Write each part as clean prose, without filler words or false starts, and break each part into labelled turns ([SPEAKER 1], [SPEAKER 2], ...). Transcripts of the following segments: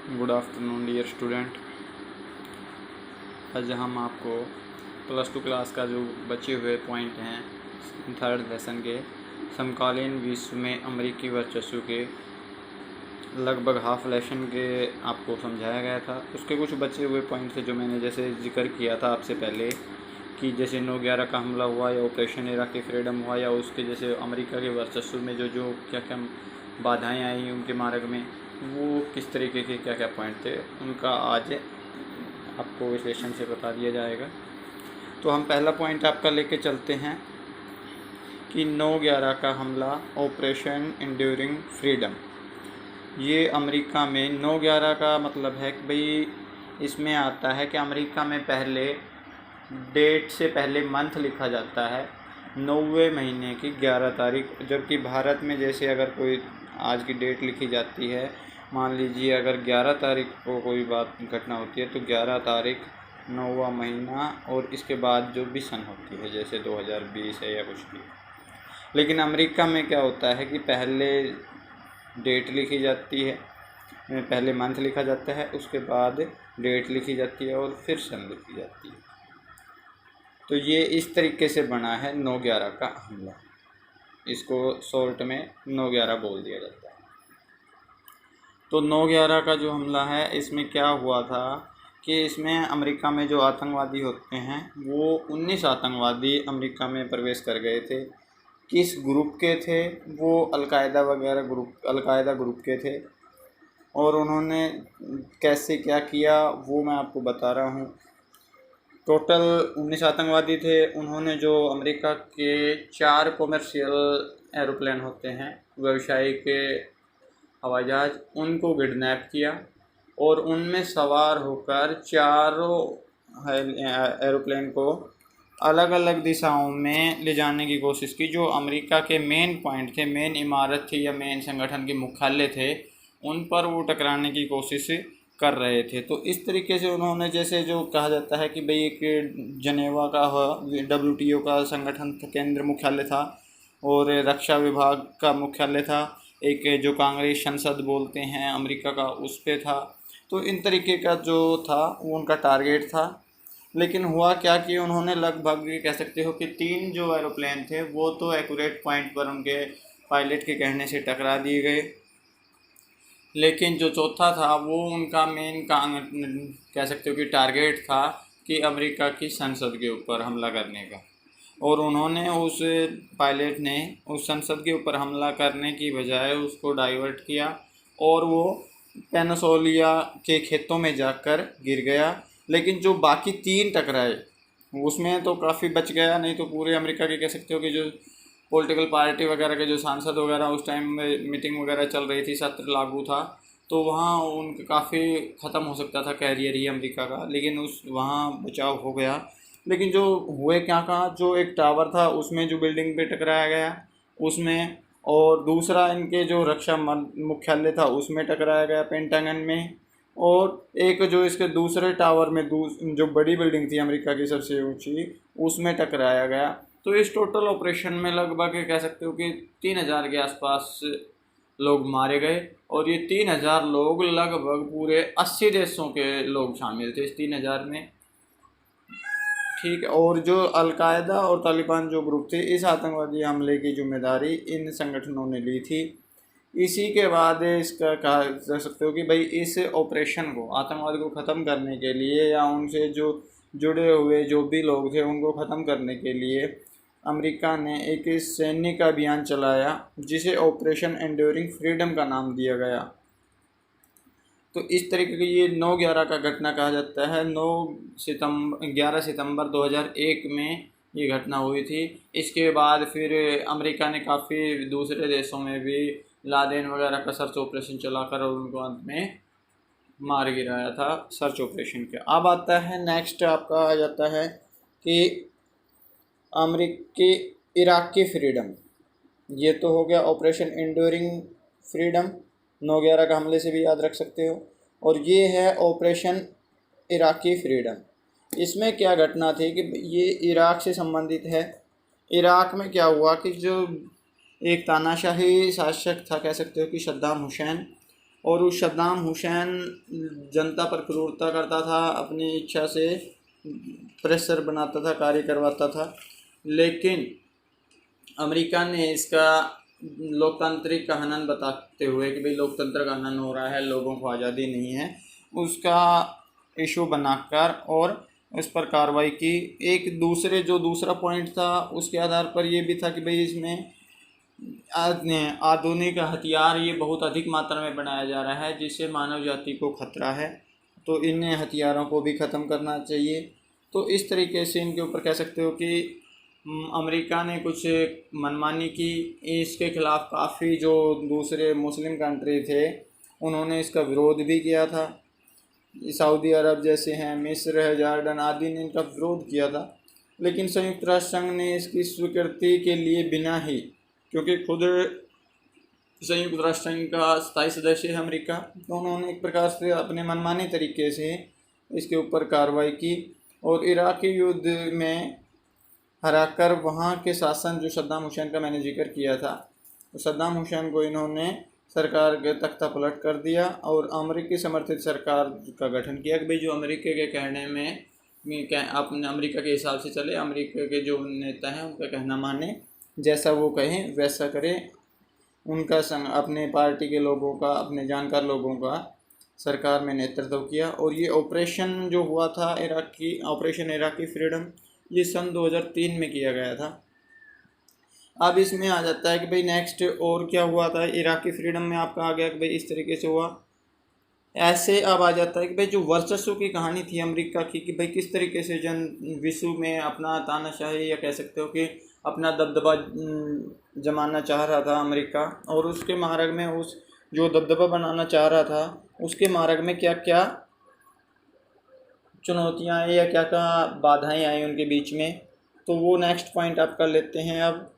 [SPEAKER 1] Good afternoon dear student. आज हम आपको +2 क्लास का जो बचे हुए पॉइंट हैं थर्ड लेसन के समकालीन विश्व में अमेरिकी वर्चस्व के लगभग हाफ लेसन के आपको समझाया गया था। उसके कुछ बचे हुए पॉइंट थे जो मैंने जैसे जिक्र किया था आपसे पहले कि जैसे 9/11 का हमला हुआ या ऑपरेशन इराक़ी फ्रीडम हुआ या उसके जैसे अमेरिका के वर्चस्व में जो जो क्या क्या बाधाएं आई उनके मार्ग में, वो किस तरीके के क्या क्या पॉइंट थे उनका आज आपको विश्लेषण से बता दिया जाएगा। तो हम पहला पॉइंट आपका लेके चलते हैं कि 9/11 का हमला ऑपरेशन इंड्यूरिंग फ्रीडम। ये अमेरिका में 9/11 का मतलब है कि भाई इसमें आता है कि अमेरिका में पहले डेट से पहले मंथ लिखा जाता है 9वें महीने की 11 तारीख, जबकि भारत में जैसे अगर कोई आज की डेट लिखी जाती है, मान लीजिए अगर 11 तारीख को कोई बात घटना होती है तो 11 तारीख 9वां महीना और इसके बाद जो भी सन होती है जैसे 2020 है या कुछ भी। लेकिन अमेरिका में क्या होता है कि पहले डेट लिखी जाती है, पहले मंथ लिखा जाता है, उसके बाद डेट लिखी जाती है और फिर सन लिखी जाती है। तो ये इस तरीके से बना है 9/11 का हमला। इसको शॉर्ट में 9/11 बोल दिया जाता है। तो 9/11 का जो हमला है इसमें क्या हुआ था कि इसमें अमेरिका में जो आतंकवादी होते हैं वो 19 आतंकवादी अमेरिका में प्रवेश कर गए थे। किस ग्रुप के थे? वो अलकायदा ग्रुप के थे। और उन्होंने कैसे क्या किया वो मैं आपको बता रहा हूँ। टोटल 19 आतंकवादी थे। उन्होंने जो अमेरिका के 4 कॉमर्शियल एरोप्लेन होते हैं, व्यावसायिक हवाई जहाज़, उनको किडनैप किया और उनमें सवार होकर चारों एरोप्लेन को अलग अलग दिशाओं में ले जाने की कोशिश की। जो अमेरिका के मेन पॉइंट थे, मेन इमारत थी या मेन संगठन के मुख्यालय थे, उन पर वो टकराने की कोशिश कर रहे थे। तो इस तरीके से उन्होंने, जैसे जो कहा जाता है कि भाई एक जनेवा का WTO का संगठन केंद्र मुख्यालय था और रक्षा विभाग का मुख्यालय था, एक जो कांग्रेस संसद बोलते हैं अमेरिका का, उस पे था। तो इन तरीके का जो था वो उनका टारगेट था। लेकिन हुआ क्या कि उन्होंने लगभग कह सकते हो कि 3 जो एरोप्लेन थे वो तो एक्यूरेट पॉइंट पर उनके पायलट के कहने से टकरा दिए गए, लेकिन जो चौथा था वो उनका मेन कह सकते हो कि टारगेट था कि अमेरिका की संसद के ऊपर हमला करने का। और उन्होंने उस पायलट ने उस संसद के ऊपर हमला करने की बजाय उसको डाइवर्ट किया और वो पेनिसुला के खेतों में जाकर गिर गया। लेकिन जो बाकी 3 टकराए उसमें तो काफ़ी बच गया, नहीं तो पूरे अमेरिका के कह सकते हो कि जो पॉलिटिकल पार्टी वगैरह के जो सांसद वगैरह उस टाइम में मीटिंग वगैरह चल रही थी, सत्र लागू था, तो वहाँ उनका काफ़ी ख़त्म हो सकता था कैरियर ही अमेरिका का। लेकिन उस वहाँ बचाव हो गया। लेकिन जो हुए क्या कहा, जो एक टावर था उसमें जो बिल्डिंग पे टकराया गया उसमें, और दूसरा इनके जो रक्षा मुख्यालय था उसमें टकराया गया पेंटागन में, और एक जो इसके दूसरे टावर में जो बड़ी बिल्डिंग थी अमेरिका की सबसे ऊंची, उसमें टकराया गया। तो इस टोटल ऑपरेशन में लगभग कह सकते हो कि 3000 के आसपास लोग मारे गए। और ये 3000 लोग लगभग पूरे 80 देशों के लोग शामिल थे इस 3000 में, ठीक है। और जो अलकायदा और तालिबान जो ग्रुप थे, इस आतंकवादी हमले की जिम्मेदारी इन संगठनों ने ली थी। इसी के बाद इसका कहा जा सकते हो कि भाई इस ऑपरेशन को, आतंकवाद को ख़त्म करने के लिए या उनसे जो जुड़े हुए जो भी लोग थे उनको ख़त्म करने के लिए अमेरिका ने एक सैनिक अभियान चलाया जिसे ऑपरेशन एंड्यूरिंग फ्रीडम का नाम दिया गया। तो इस तरीके की ये 9/11 का घटना कहा जाता है। 11 सितंबर 2001 में ये घटना हुई थी। इसके बाद फिर अमेरिका ने काफ़ी दूसरे देशों में भी लादेन वगैरह का सर्च ऑपरेशन चलाकर और उनको अंत में मार गिराया था सर्च ऑपरेशन के। अब आता है नेक्स्ट, आपका आ जाता है कि अमेरिकी इराक़ी फ्रीडम। ये तो हो गया ऑपरेशन एंड्यूरिंग फ्रीडम, 9/11 का हमले से भी याद रख सकते हो। और ये है ऑपरेशन इराक़ी फ्रीडम। इसमें क्या घटना थी कि ये इराक़ से संबंधित है। इराक़ में क्या हुआ कि जो एक तानाशाही शासक था, कह सकते हो कि सद्दाम हुसैन, और उस सद्दाम हुसैन जनता पर क्रूरता करता था, अपनी इच्छा से प्रेशर बनाता था, कार्य करवाता था। लेकिन अमेरिका ने इसका लोकतांत्रिक का हनन बताते हुए कि भाई लोकतंत्र का हनन हो रहा है, लोगों को आज़ादी नहीं है, उसका इशू बनाकर और उस पर कार्रवाई की। एक दूसरा पॉइंट था उसके आधार पर ये भी था कि भाई इसमें आधुनिक हथियार ये बहुत अधिक मात्रा में बनाया जा रहा है, जिससे मानव जाति को खतरा है, तो इन हथियारों को भी ख़त्म करना चाहिए। तो इस तरीके से इनके ऊपर कह सकते हो कि अमेरिका ने कुछ मनमानी की। इसके ख़िलाफ़ काफ़ी जो दूसरे मुस्लिम कंट्री थे उन्होंने इसका विरोध भी किया था। सऊदी अरब जैसे हैं, मिस्र है, जॉर्डन आदि ने इनका विरोध किया था। लेकिन संयुक्त राष्ट्र संघ ने इसकी स्वीकृति के लिए बिना ही, क्योंकि खुद संयुक्त राष्ट्र संघ का स्थायी सदस्य है अमेरिका, तो उन्होंने एक प्रकार से अपने मनमाने तरीके से इसके ऊपर कार्रवाई की और इराक के युद्ध में हराकर वहाँ के शासन जो सद्दाम हुसैन का मैंने जिक्र किया था, तो सद्दाम हुसैन को इन्होंने सरकार के तख्ता पलट कर दिया और अमेरिकी समर्थित सरकार का गठन किया कि भाई जो अमेरिका के कहने में अपने अमेरिका के हिसाब से चले, अमेरिका के जो नेता हैं उनका कहना माने, जैसा वो कहें वैसा करें। उनका संग अपने पार्टी के लोगों का, अपने जानकार लोगों का सरकार में नेतृत्व किया। और ये ऑपरेशन जो हुआ था ऑपरेशन इराकी फ्रीडम, ये सन 2003 में किया गया था। अब इसमें आ जाता है कि भाई नेक्स्ट और क्या हुआ था। इराकी फ्रीडम में आपका आ गया कि भाई इस तरीके से हुआ। ऐसे अब आ जाता है कि भाई जो वर्चस्व की कहानी थी अमेरिका की, कि भाई किस तरीके से विश्व में अपना तानाशाही या कह सकते हो कि अपना दबदबा जमाना चाह रहा था अमेरिका, और उसके मार्ग में उस जो दबदबा बनाना चाह रहा था उसके मार्ग में क्या क्या चुनौतियाँ आई या क्या क्या बाधाएं आई उनके बीच में, तो वो नेक्स्ट पॉइंट आप कर लेते हैं। अब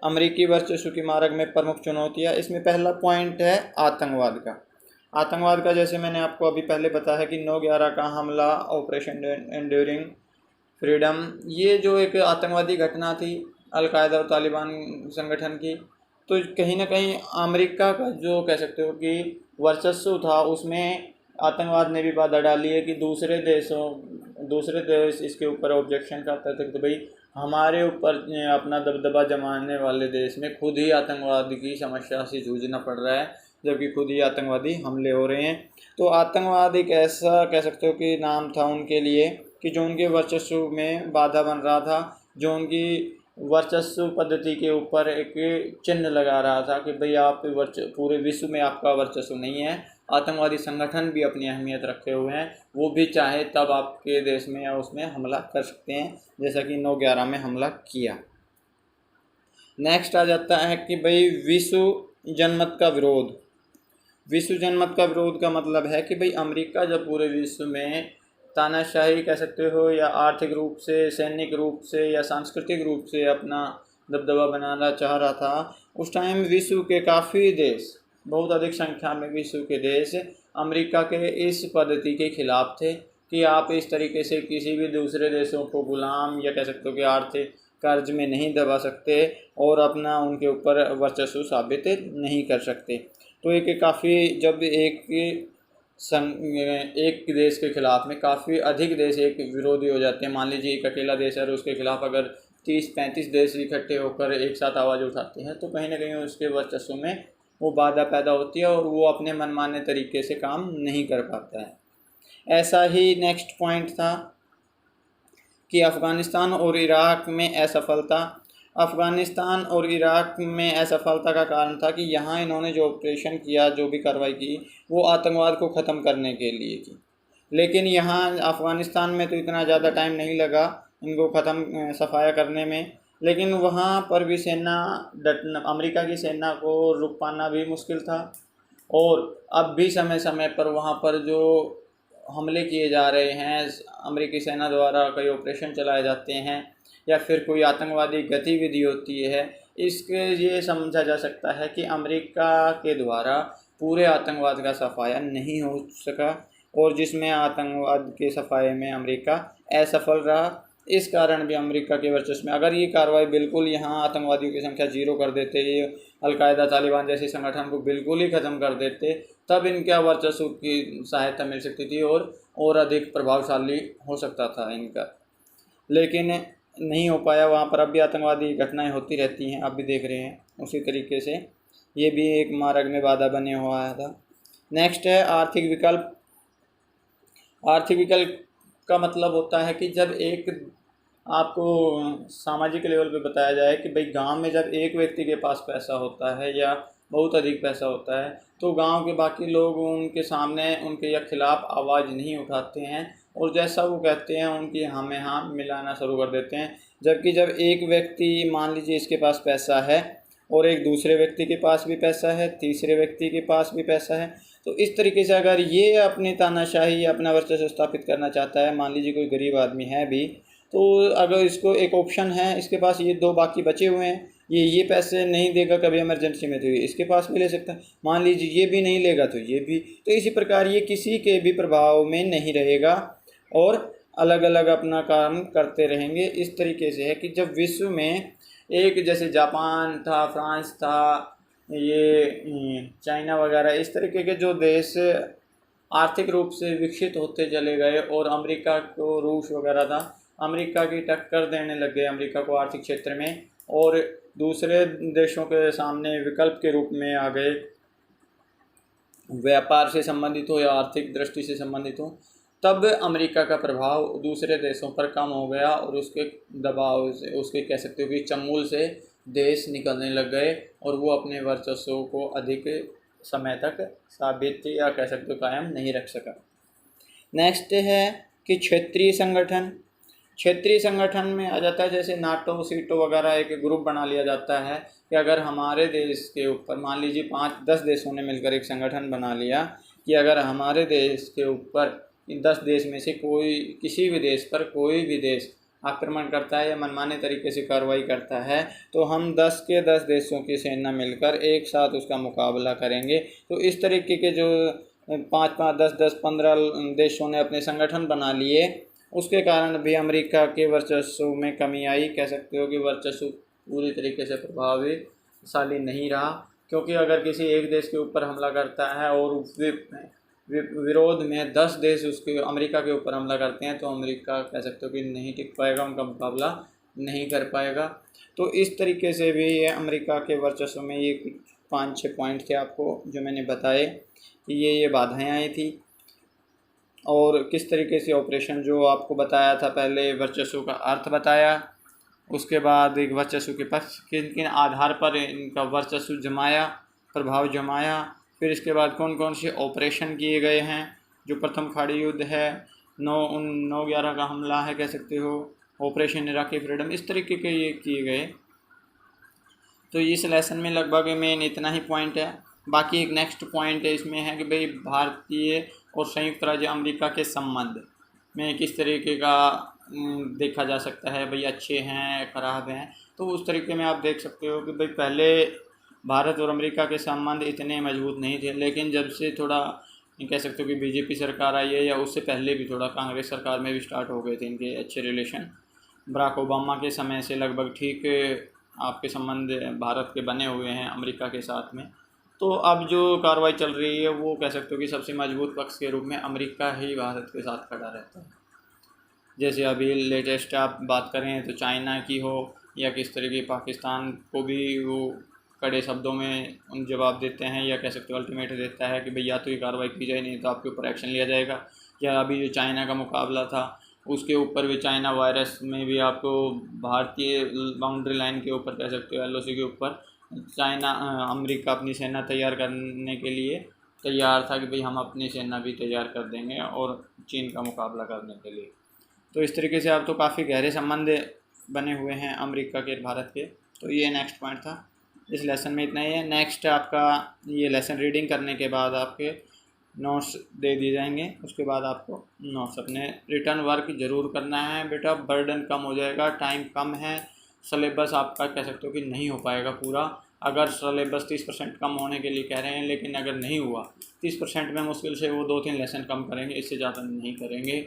[SPEAKER 1] अमेरिकी वर्चस्व की मार्ग में प्रमुख चुनौतियाँ, इसमें पहला पॉइंट है आतंकवाद का। आतंकवाद का जैसे मैंने आपको अभी पहले बताया कि 9/11 का हमला, ऑपरेशन एंड्यूरिंग फ्रीडम, ये जो एक आतंकवादी घटना थी अल-कायदा और तालिबान संगठन की, तो कहीं ना कहीं अमेरिका का जो कह सकते हो कि वर्चस्व था उसमें आतंकवाद ने भी बाधा डाली है कि दूसरे देश इसके ऊपर ऑब्जेक्शन करते थे कि भाई हमारे ऊपर अपना दबदबा जमाने वाले देश में खुद ही आतंकवाद की समस्या से जूझना पड़ रहा है, जबकि खुद ही आतंकवादी हमले हो रहे हैं। तो आतंकवाद एक ऐसा कह सकते हो कि नाम था उनके लिए कि जो उनके वर्चस्व में बाधा बन रहा था, जो उनकी वर्चस्व पद्धति के ऊपर एक चिन्ह लगा रहा था कि भाई आप पूरे विश्व में आपका वर्चस्व नहीं है। आतंकवादी संगठन भी अपनी अहमियत रखे हुए हैं, वो भी चाहे तब आपके देश में या उसमें हमला कर सकते हैं, जैसा कि 9/11 में हमला किया। नेक्स्ट आ जाता है कि भाई विश्व जनमत का विरोध। विश्व जनमत का विरोध का मतलब है कि भाई अमेरिका जब पूरे विश्व में तानाशाही कह सकते हो या आर्थिक रूप से, सैनिक रूप से या सांस्कृतिक रूप से अपना दबदबा बनाना चाह रहा था, उस टाइम विश्व के काफ़ी देश, बहुत अधिक संख्या में विश्व के देश अमेरिका के इस पद्धति के खिलाफ थे कि आप इस तरीके से किसी भी दूसरे देशों को गुलाम या कह सकते हो कि आर्थिक कर्ज में नहीं दबा सकते और अपना उनके ऊपर वर्चस्व साबित नहीं कर सकते। तो एक काफ़ी जब एक देश के खिलाफ में काफ़ी अधिक देश एक विरोधी हो जाते हैं, मान लीजिए एक अकेला देश है और उसके खिलाफ अगर 30-35 देश इकट्ठे होकर एक साथ आवाज़ उठाते हैं, तो कहीं ना कहीं उसके वर्चस्व में वो बाधा पैदा होती है और वो अपने मनमाने तरीके से काम नहीं कर पाता है। ऐसा ही नेक्स्ट पॉइंट था कि अफ़गानिस्तान और इराक में असफलता। अफ़गानिस्तान और इराक में असफलता का कारण था कि यहाँ इन्होंने जो ऑपरेशन किया, जो भी कार्रवाई की, वो आतंकवाद को ख़त्म करने के लिए की। लेकिन यहाँ अफ़गानिस्तान में तो इतना ज़्यादा टाइम नहीं लगा इनको ख़त्म सफाया करने में, लेकिन वहाँ पर भी अमेरिका की सेना को रुक पाना भी मुश्किल था। और अब भी समय समय पर वहाँ पर जो हमले किए जा रहे हैं अमेरिकी सेना द्वारा, कई ऑपरेशन चलाए जाते हैं या फिर कोई आतंकवादी गतिविधि होती है, इसके ये समझा जा सकता है कि अमेरिका के द्वारा पूरे आतंकवाद का सफाया नहीं हो सका और जिसमें आतंकवाद के सफाए में अमेरिका असफल रहा। इस कारण भी अमेरिका के वर्चस्व में, अगर ये कार्रवाई बिल्कुल यहाँ आतंकवादियों की संख्या 0 कर देते, ये अलकायदा तालिबान जैसे संगठन को बिल्कुल ही ख़त्म कर देते, तब इनका वर्चस्व की सहायता मिल सकती थी और अधिक प्रभावशाली हो सकता था इनका, लेकिन नहीं हो पाया। वहाँ पर अब भी आतंकवादी घटनाएं होती रहती हैं, आप भी देख रहे हैं। उसी तरीके से ये भी एक मार्ग में बाधा बने हुआ था। नेक्स्ट है आर्थिक विकल्प। आर्थिक विकल्प का मतलब होता है कि जब एक आपको सामाजिक लेवल पे बताया जाए कि भाई गांव में जब एक व्यक्ति के पास पैसा होता है या बहुत अधिक पैसा होता है, तो गांव के बाकी लोग उनके सामने उनके या खिलाफ आवाज़ नहीं उठाते हैं और जैसा वो कहते हैं उनकी हाँ में हाँ मिलाना शुरू कर देते हैं। जबकि जब एक व्यक्ति, मान लीजिए इसके पास पैसा है और एक दूसरे व्यक्ति के पास भी पैसा है, तीसरे व्यक्ति के पास भी पैसा है, तो इस तरीके से अगर ये अपनी तानाशाही या अपना वर्चस्व स्थापित करना चाहता है, मान लीजिए कोई गरीब आदमी है भी, तो अगर इसको एक ऑप्शन है, इसके पास ये 2 बाकी बचे हुए हैं, ये पैसे नहीं देगा कभी इमरजेंसी में, तो इसके पास भी ले सकता है। मान लीजिए ये भी नहीं लेगा तो ये भी, तो इसी प्रकार ये किसी के भी प्रभाव में नहीं रहेगा और अलग अलग अपना काम करते रहेंगे। इस तरीके से है कि जब विश्व में एक जैसे जापान था, फ्रांस था, ये चाइना वगैरह, इस तरीके के जो देश आर्थिक रूप से विकसित होते चले गए और अमेरिका को, रूस वगैरह था, अमेरिका की टक्कर देने लग गए अमेरिका को आर्थिक क्षेत्र में और दूसरे देशों के सामने विकल्प के रूप में आ गए, व्यापार से संबंधित हो या आर्थिक दृष्टि से संबंधित हो, तब अमेरिका का प्रभाव दूसरे देशों पर कम हो गया और उसके दबाव से, उसके कह सकते हो कि चंगुल से देश निकलने लग गए और वो अपने वर्चस्व को अधिक समय तक साबित या कह सकते हो कायम नहीं रख सका। नेक्स्ट है कि क्षेत्रीय संगठन। क्षेत्रीय संगठन में आ जाता है जैसे नाटो, सीटो वगैरह, एक ग्रुप बना लिया जाता है कि अगर हमारे देश के ऊपर, मान लीजिए 5-10 देशों ने मिलकर एक संगठन बना लिया कि अगर हमारे देश के ऊपर इन 10 देश में से कोई, किसी भी देश पर कोई भी देश आक्रमण करता है या मनमाने तरीके से कार्रवाई करता है, तो हम 10 के 10 देशों की सेना मिलकर एक साथ उसका मुकाबला करेंगे। तो इस तरीके के जो 5-5, 10-10, 15 देशों ने अपने संगठन बना लिए, उसके कारण भी अमेरिका के वर्चस्व में कमी आई। कह सकते हो कि वर्चस्व पूरी तरीके से प्रभावशाली नहीं रहा, क्योंकि अगर किसी एक देश के ऊपर हमला करता है और विरोध में 10 देश उसके अमेरिका के ऊपर हमला करते हैं, तो अमेरिका कह सकते हो कि नहीं टिक पाएगा, उनका मुकाबला नहीं कर पाएगा। तो इस तरीके से भी ये अमेरिका के वर्चस्व में ये 5-6 पॉइंट थे आपको जो मैंने बताए कि ये बाधाएं आई थी और किस तरीके से ऑपरेशन, जो आपको बताया था पहले, वर्चस्व का अर्थ बताया, उसके बाद एक वर्चस्व के पक्ष किन किन आधार पर इनका वर्चस्व जमाया, प्रभाव जमाया, फिर इसके बाद कौन कौन से ऑपरेशन किए गए हैं, जो प्रथम खाड़ी युद्ध है, 9/11 का हमला है, कह सकते हो, ऑपरेशन इराकी फ्रीडम, इस तरीके के ये किए गए। तो इस लेसन में लगभग मेन इतना ही पॉइंट है। बाकी एक नेक्स्ट पॉइंट है इसमें है कि भाई भारतीय और संयुक्त राज्य अमेरिका के संबंध में किस तरीके का देखा जा सकता है, भाई अच्छे हैं, ख़राब हैं। तो उस तरीके में आप देख सकते हो कि भाई पहले भारत और अमेरिका के संबंध इतने मजबूत नहीं थे, लेकिन जब से थोड़ा कह सकते हो कि बीजेपी सरकार आई है, या उससे पहले भी थोड़ा कांग्रेस सरकार में भी स्टार्ट हो गए थे इनके अच्छे रिलेशन। बराक ओबामा के समय से लगभग ठीक आपके संबंध भारत के बने हुए हैं अमेरिका के साथ में। तो अब जो कार्रवाई चल रही है वो कह सकते हो कि सबसे मजबूत पक्ष के रूप में अमेरिका ही भारत के साथ खड़ा रहता है। जैसे अभी लेटेस्ट आप बात करें तो चाइना की हो या किस तरीके पाकिस्तान को भी वो कड़े शब्दों में उन जवाब देते हैं, या कह सकते हो अल्टीमेट देता है कि भैया तो ये कार्रवाई की जाए, नहीं तो आपके ऊपर एक्शन लिया जाएगा। या अभी जो चाइना का मुकाबला था उसके ऊपर भी, चाइना वायरस में भी आपको भारतीय बाउंड्री लाइन के ऊपर कह सकते हो LOC के ऊपर चाइना अमेरिका अपनी सेना तैयार करने के लिए तैयार था कि भाई हम अपनी सेना भी तैयार कर देंगे और चीन का मुकाबला करने के लिए। तो इस तरीके से अब तो काफ़ी गहरे संबंध बने हुए हैं अमेरिका के भारत के। तो ये नेक्स्ट पॉइंट था, इस लेसन में इतना ही है। नेक्स्ट आपका ये लेसन रीडिंग करने के बाद आपके नोट्स दे दिए जाएंगे, उसके बाद आपको नोट्स अपने रिटर्न वर्क ज़रूर करना है बेटा, बर्डन कम हो जाएगा, टाइम कम है, सिलेबस आपका कह सकते हो कि नहीं हो पाएगा पूरा। अगर सिलेबस 30% कम होने के लिए कह रहे हैं, लेकिन अगर नहीं हुआ 30% में मुश्किल से वो 2-3 लेसन कम करेंगे, इससे ज़्यादा नहीं करेंगे,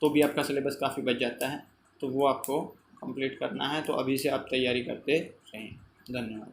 [SPEAKER 1] तो भी आपका सिलेबस काफ़ी बच जाता है। तो वो आपको कंप्लीट करना है, तो अभी से आप तैयारी करते रहें। धन्यवाद।